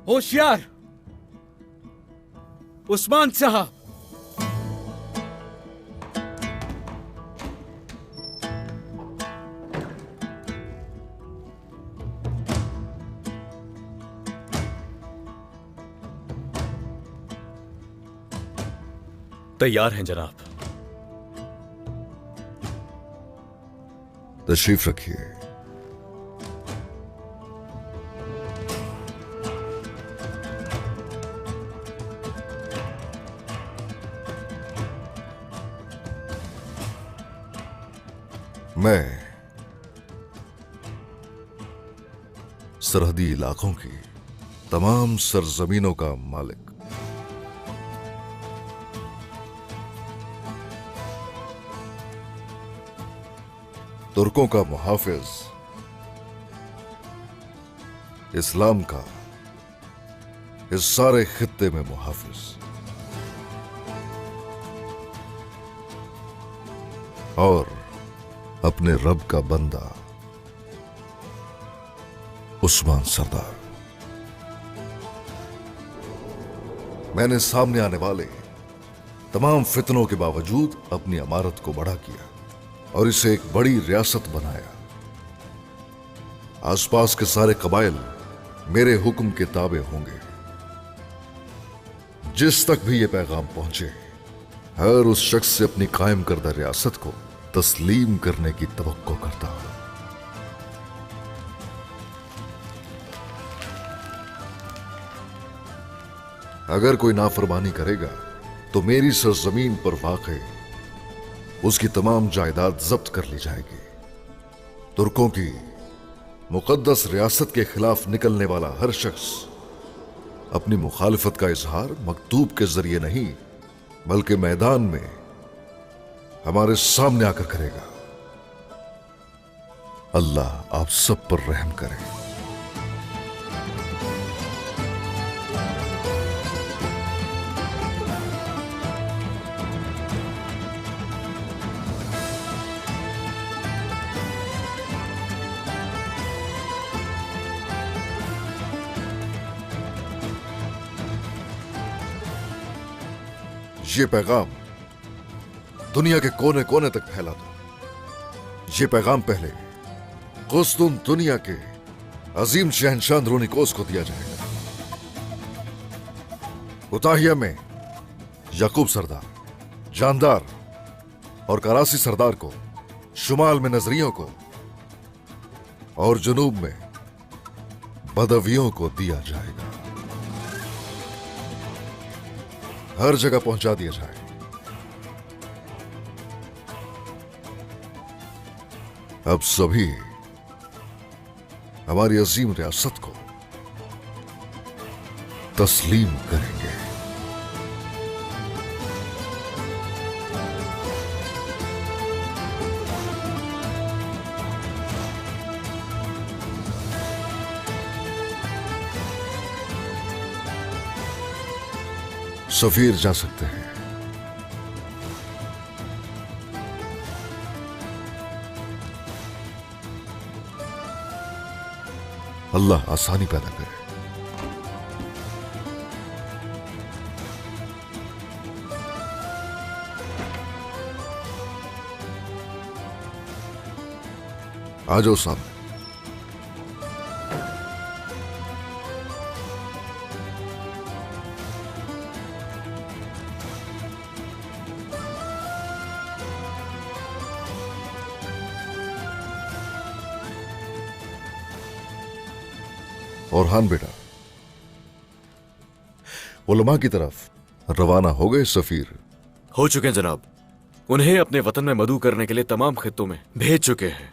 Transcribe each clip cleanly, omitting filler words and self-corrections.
होशियार उस्मान साहब। तैयार हैं जनाब। तशरीफ रखिए। मैं सरहदी इलाकों की तमाम सरजमीनों का मालिक, तुर्कों का मुहाफिज, इस्लाम का इस सारे खित्ते में मुहाफिज और अपने रब का बंदा उस्मान सरदार। मैंने सामने आने वाले तमाम फितनों के बावजूद अपनी इमारत को बड़ा किया और इसे एक बड़ी रियासत बनाया। आसपास के सारे कबाइल मेरे हुक्म के ताबे होंगे। जिस तक भी ये पैगाम पहुंचे, हर उस शख्स से अपनी कायम करदा रियासत को तस्लीम करने की तवक्को करता हूं। अगर कोई नाफरमानी करेगा तो मेरी सरजमीन पर वाक़े उसकी तमाम जायदाद जब्त कर ली जाएगी। तुर्कों की मुकद्दस रियासत के खिलाफ निकलने वाला हर शख्स अपनी मुखालिफत का इजहार मकतूब के जरिए नहीं बल्कि मैदान में हमारे सामने आकर करेगा। अल्लाह आप सब पर रहम करे। ये पैगाम दुनिया के कोने कोने तक फैला दो। ये पैगाम पहले कुस्तुन दुनिया के अजीम शहंशाह अंदरूनिकोस को दिया जाएगा। उताहिया में याकूब सरदार, जानदार और करासी सरदार को, शुमाल में नजरियों को और जुनूब में बदवियों को दिया जाएगा। हर जगह पहुंचा दिया जाए। अब सभी हमारी अजीम रियासत को तस्लीम करेंगे। सफीर जा सकते हैं। अल्लाह आसानी पैदा करे। आ जाओ सामने। और हान बेटा, उलमा की तरफ रवाना हो गए सफीर? हो चुके हैं जनाब। उन्हें अपने वतन में मदऊ करने के लिए तमाम खित्तों में भेज चुके हैं।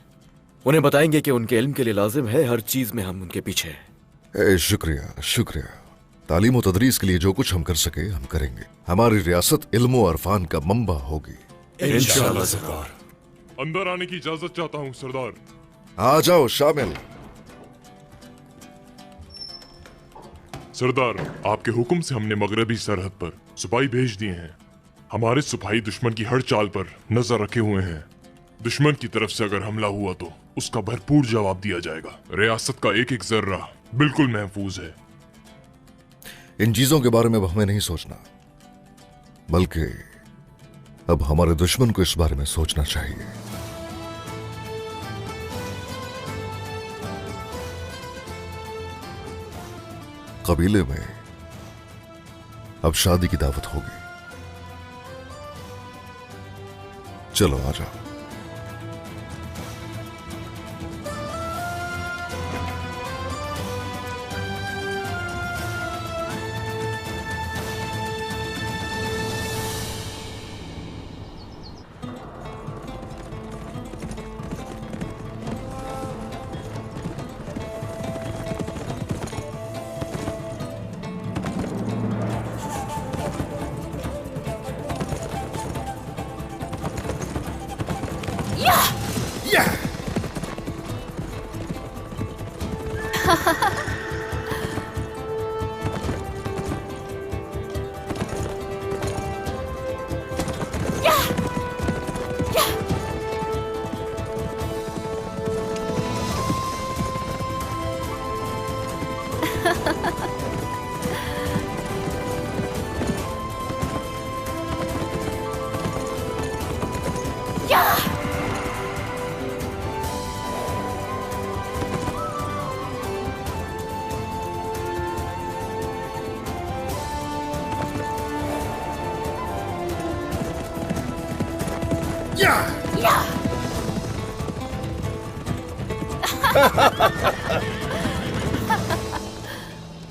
उन्हें बताएंगे कि उनके इल्म के लिए लाजिम है हर चीज में हम उनके पीछे हैं। शुक्रिया शुक्रिया। तालीम और तदरीस के लिए जो कुछ हम कर सके हम करेंगे। हमारी रियासत इल्म और अरफान का मंबा होगी इंशाअल्लाह सरदार। अंदर आने की इजाजत चाहता हूं सरदार। आ जाओ शामिल। सरदार, आपके हुक्म से हमने मगरबी सरहद पर सिपाही भेज दिए हैं। हमारे सिपाही दुश्मन की हर चाल पर नजर रखे हुए हैं। दुश्मन की तरफ से अगर हमला हुआ तो उसका भरपूर जवाब दिया जाएगा। रियासत का एक एक जर्रा बिल्कुल महफूज है। इन चीजों के बारे में अब हमें नहीं सोचना, बल्कि अब हमारे दुश्मन को इस बारे में सोचना चाहिए। कबीले में अब शादी की दावत होगी। चलो आ जाओ।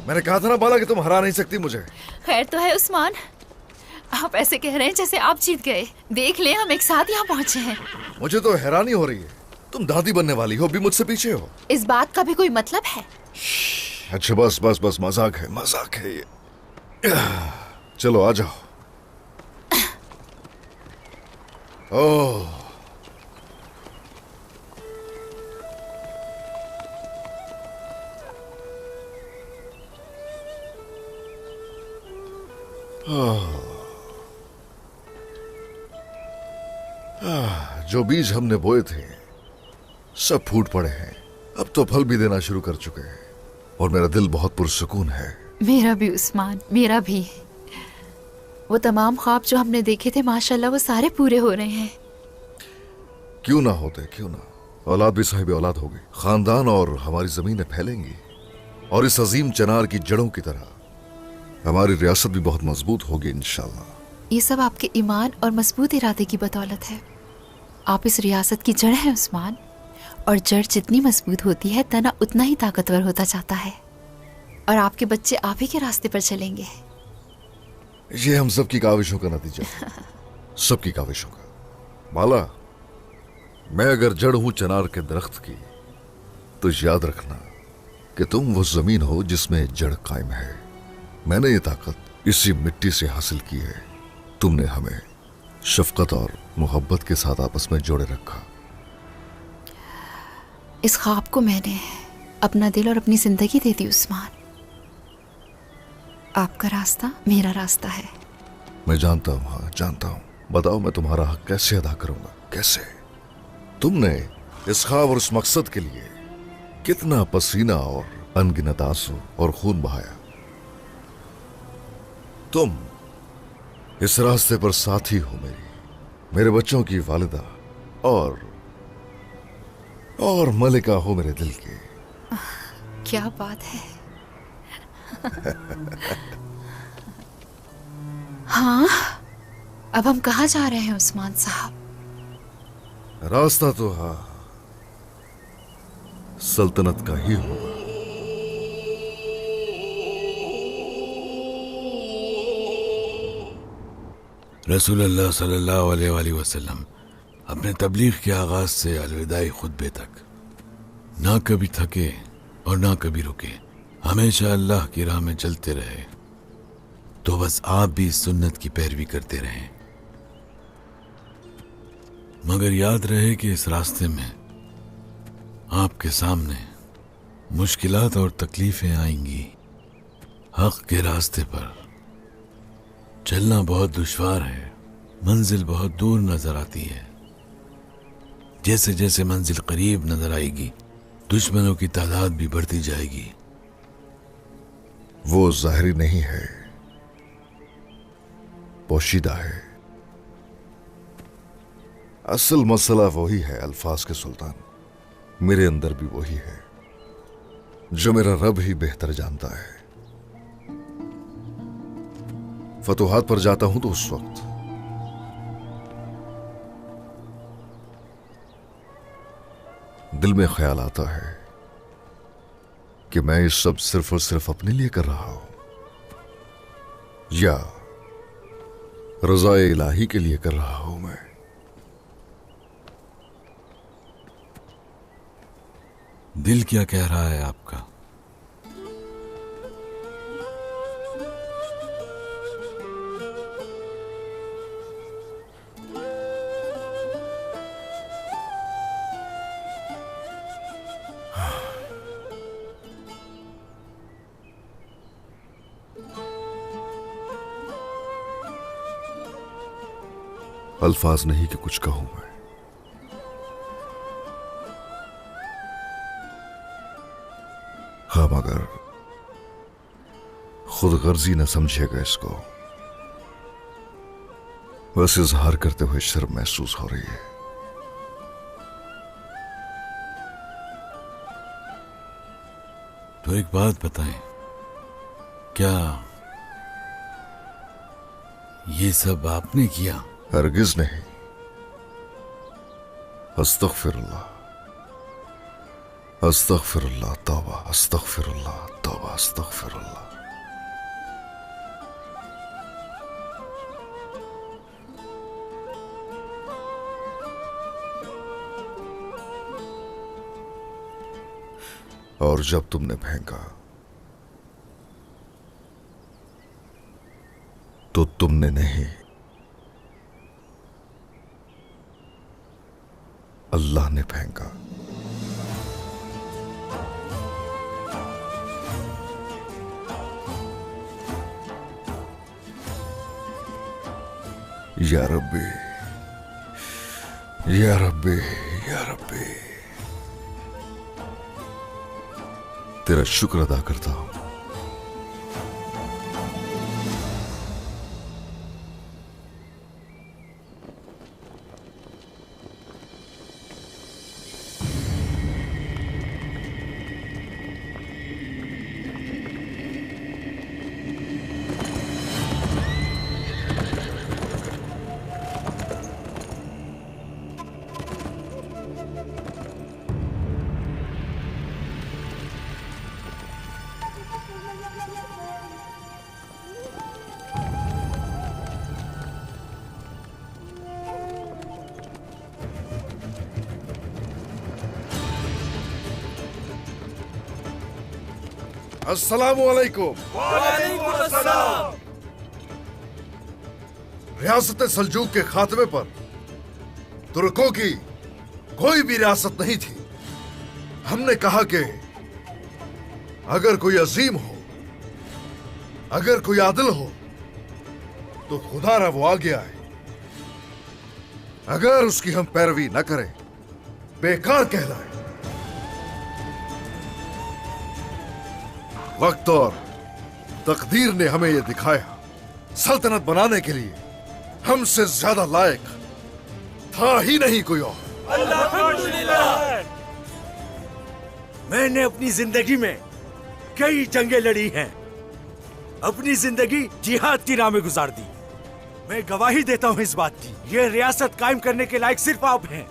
मैंने कहा था ना बाला कि तुम हरा नहीं सकती मुझे। खैर तो है उस्मान, आप ऐसे कह रहे हैं जैसे आप जीत गए। देख ले, हम एक साथ यहाँ पहुँचे हैं। मुझे तो हैरानी हो रही है, तुम दादी बनने वाली हो, भी मुझसे पीछे हो। इस बात का भी कोई मतलब है? अच्छा बस बस बस, मजाक है ये। चलो आ जाओ। ओह जो बीज हमने बोए थे सब फूट पड़े हैं। अब तो फल भी देना शुरू कर चुके हैं और मेरा दिल बहुत पुरसुकून है। मेरा भी उस्मान, मेरा भी। वो तमाम ख्वाब जो हमने देखे थे माशाल्लाह वो सारे पूरे हो रहे हैं। क्यों ना होते, क्यों ना। औलाद भी साहिब औलाद होगी, खानदान और हमारी जमीनें फैलेंगी और इस अजीम चनार की जड़ों की तरह हमारी रियासत भी बहुत मजबूत होगी इंशाल्लाह। ये सब आपके ईमान और मजबूत इरादे की बदौलत है। आप इस रियासत की जड़ है उस्मान, और जड़ जितनी मजबूत होती है तना उतना ही ताकतवर होता जाता है, और आपके बच्चे आप ही के रास्ते पर चलेंगे। ये हम सबकी काविशों का नतीजा है। सबकी काविशों का। बाला, मैं अगर जड़ हूं चनार के दरख्त की, तो याद रखना कि तुम वो जमीन हो जिसमें जड़ कायम है। मैंने ये ताकत इसी मिट्टी से हासिल की है। तुमने हमें शफकत और मोहब्बत के साथ आपस में जोड़े रखा। इस ख्वाब को मैंने अपना दिल और अपनी जिंदगी दे दी उस्मान। आपका रास्ता मेरा रास्ता है। मैं जानता हूँ, हाँ जानता हूँ। बताओ मैं तुम्हारा हक कैसे अदा करूंगा, कैसे? तुमने इस ख्वाब और इस मकसद के लिए कितना पसीना और अनगिनत आंसू और खून बहाया। तुम इस रास्ते पर साथी हो मेरे बच्चों की वालिदा और मलिका हो मेरे दिल की। क्या बात है। हाँ, अब हम कहाँ जा रहे हैं उस्मान साहब? रास्ता तो हाँ सल्तनत का ही होगा। रसूलुल्लाह सल्लल्लाहु अलैहि वसल्लम अपने तबलीग के आगाज से अलविदाई खुतबे तक ना कभी थके और ना कभी रुके, हमेशा अल्लाह की राह में चलते रहे। तो बस आप भी इस सुन्नत की पैरवी करते रहें, मगर याद रहे कि इस रास्ते में आपके सामने मुश्किलात और तकलीफें आएंगी। हक के रास्ते पर चलना बहुत दुश्वार है, मंजिल बहुत दूर नजर आती है। जैसे जैसे मंजिल करीब नजर आएगी, दुश्मनों की तादाद भी बढ़ती जाएगी। वो ज़ाहिरी नहीं है, पोशीदा है। असल मसला वही है अल्फाज के सुल्तान। मेरे अंदर भी वही है जो मेरा रब ही बेहतर जानता है। फतुहात पर जाता हूं तो उस वक्त दिल में ख्याल आता है कि मैं ये सब सिर्फ और सिर्फ अपने लिए कर रहा हूं या रज़ाए इलाही के लिए कर रहा हूं। मैं दिल क्या कह रहा है आपका? अल्फाज नहीं कि कुछ कहूं मैं। हाँ, मगर खुद गर्जी न समझिएगा इसको। बस इजहार करते हुए शर्म महसूस हो रही है। तो एक बात बताएं, क्या ये सब आपने किया? हरगिज नहीं। अस्तगफिरुल्लाह, अस्तगफिरुल्लाह, तौबा, अस्तगफिरुल्लाह, तौबा, अस्तगफिरुल्लाह। और जब तुमने फेंका तो तुमने नहीं, अल्लाह ने फेंका। या रब्बी, या रब्बी, या रब्बी, तेरा शुक्र अदा करता हूं। अस्सलामुअलैकुम। रियासत सल्जूक के खात्मे पर तुर्कों की कोई भी रियासत नहीं थी। हमने कहा कि अगर कोई अजीम हो, अगर कोई आदिल हो तो खुदा ना वो आगे आए। अगर उसकी हम पैरवी न करें बेकार कहलाए। वक्त और तकदीर ने हमें यह दिखाया, सल्तनत बनाने के लिए हमसे ज्यादा लायक था ही नहीं कोई और। मैंने अपनी जिंदगी में कई जंगें लड़ी हैं, अपनी जिंदगी जिहाद की राह में गुजार दी। मैं गवाही देता हूं इस बात की, ये रियासत कायम करने के लायक सिर्फ आप हैं।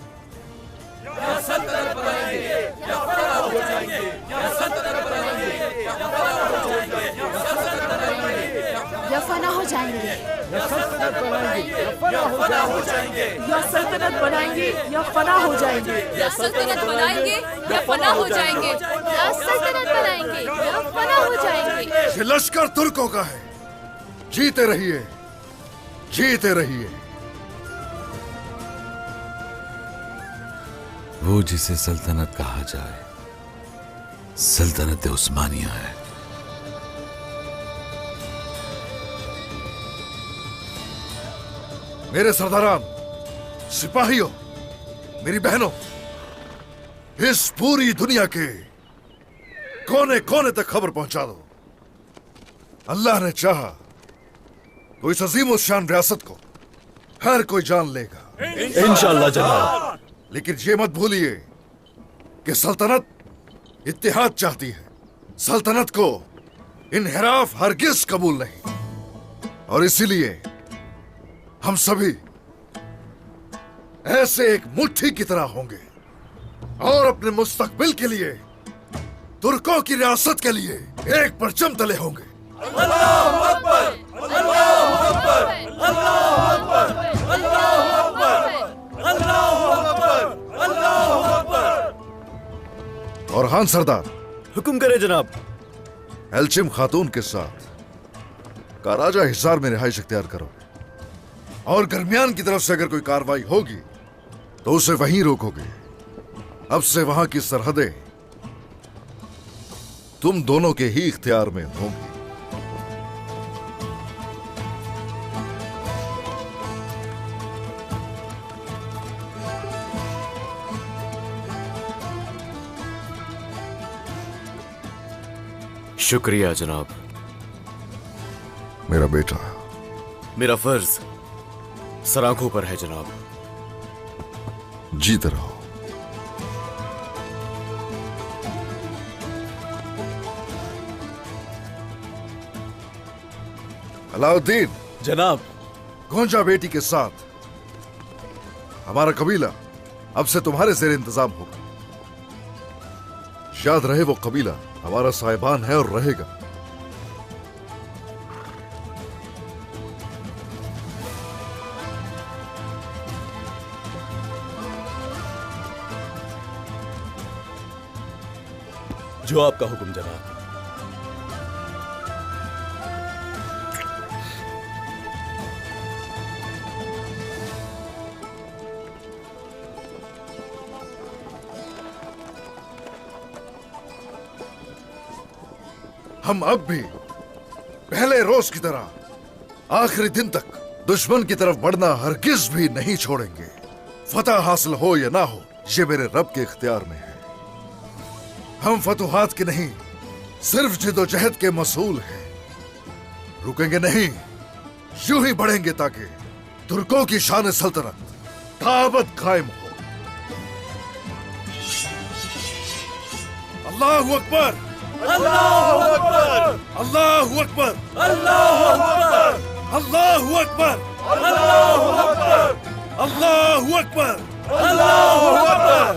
या फना हो जाएंगे, या सल्तनत बनाएंगे, या सल्तनत बनाएंगे, या फना हो जाएंगे, या सल्तनत बनाएंगे या फना हो जाएंगे, या सल्तनत बनाएंगे या फना हो जाएंगे। ये लश्कर तुर्कों का है। जीते रहिए, जीते रहिए। वो जिसे सल्तनत कहा जाए सल्तनत उस्मानिया है। मेरे सरदारान, सिपाहियों, मेरी बहनों, इस पूरी दुनिया के कोने कोने तक खबर पहुंचा दो अल्लाह ने चाहा तो इस अजीम शान रियासत को हर कोई जान लेगा। इंशाअल्लाह जनाब। लेकिन ये मत भूलिए कि सल्तनत इत्तेहाद चाहती है, सल्तनत को इनहिराफ हरगिज कबूल नहीं। और इसीलिए हम सभी ऐसे एक मुट्ठी की तरह होंगे और अपने मुस्तकबिल के लिए, तुर्कों की रियासत के लिए एक परचम तले होंगे। अल्लाहू अकबर, अल्लाहू अकबर, अल्लाहू अकबर, अल्लाहू अकबर, अल्लाहू अकबर, अल्लाहू अकबर। और हान सरदार, हुक्म करे जनाब। एल्चिम खातून के साथ काराजा हिसार में रिहाइश इख्तियार करो और दरमियान की तरफ से अगर कोई कार्रवाई होगी तो उसे वहीं रोकोगे। अब से वहां की सरहदें तुम दोनों के ही इख्तियार में होंगी। शुक्रिया जनाब। मेरा बेटा, मेरा फर्ज सर आंखों पर है जनाब। जीते रहो। अलाउद्दीन जनाब। गोंजा बेटी के साथ हमारा कबीला अब से तुम्हारे जेर इंतजाम होगा। याद रहे वो कबीला हमारा साहिबान है और रहेगा। जो आपका हुक्म जनाब। हम अब भी पहले रोज की तरह आखिरी दिन तक दुश्मन की तरफ बढ़ना हरगिज भी नहीं छोड़ेंगे। फतह हासिल हो या ना हो, ये मेरे रब के इख्तियार में है। हम फतुहात के नहीं, सिर्फ जिदोजहद के मसूल हैं। रुकेंगे नहीं, यूं ही बढ़ेंगे ताकि तुर्कों की शान सल्तनत ताबत कायम हो। अल्लाहू अकबर, अल्लाहू अकबर, अल्लाहू अकबर, अल्लाहू अकबर, अल्लाहू अकबर, अल्लाहू अकबर, अल्लाहू अकबर, अल्लाहू अकबर,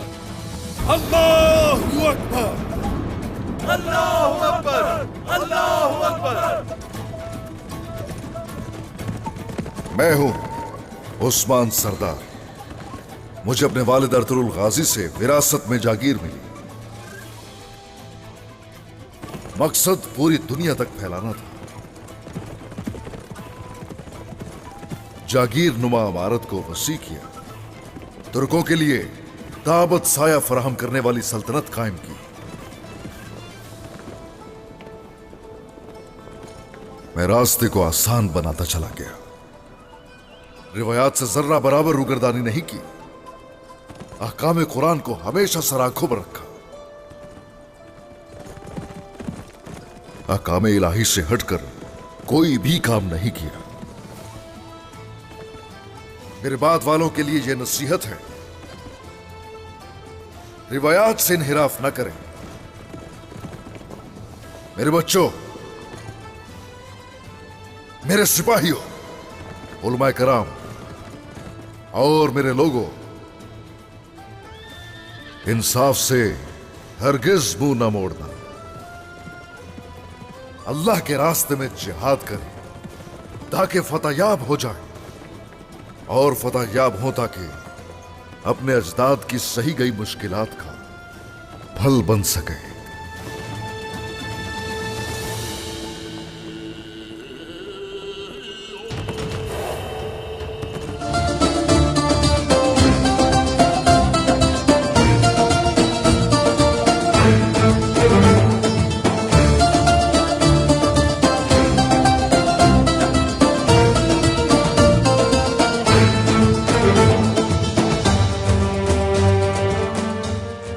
अल्लाहू अकबर, अल्लाहू अकबर, अल्लाहू अकबर। मैं हूं उस्मान सरदार। मुझे अपने वालिद अर्तुरुल गाजी से विरासत में जागीर मिली। मकसद पूरी दुनिया तक फैलाना था। जागीर नुमा इमारत को वसी किया, तुर्कों के लिए ताबत साया फराहम करने वाली सल्तनत कायम की। मैं रास्ते को आसान बनाता चला गया। रिवायात से जर्रा बराबर रुगरदानी नहीं की। अहकाम कुरान को हमेशा सर आंखों पर रखा। अहकाम इलाही से हटकर कोई भी काम नहीं किया। मेरे बाद वालों के लिए यह नसीहत है, रिवायात से इनहिराफ न करें। मेरे बच्चों, मेरे सिपाहियों, उलमाए कराम और मेरे लोगों, इंसाफ से हरगिज मुंह न मोड़ना। अल्लाह के रास्ते में जिहाद करें ताकि फतहयाब हो जाए और फतहयाब हो ताकि अपने अजदाद की सही गई मुश्किलात का फल बन सके।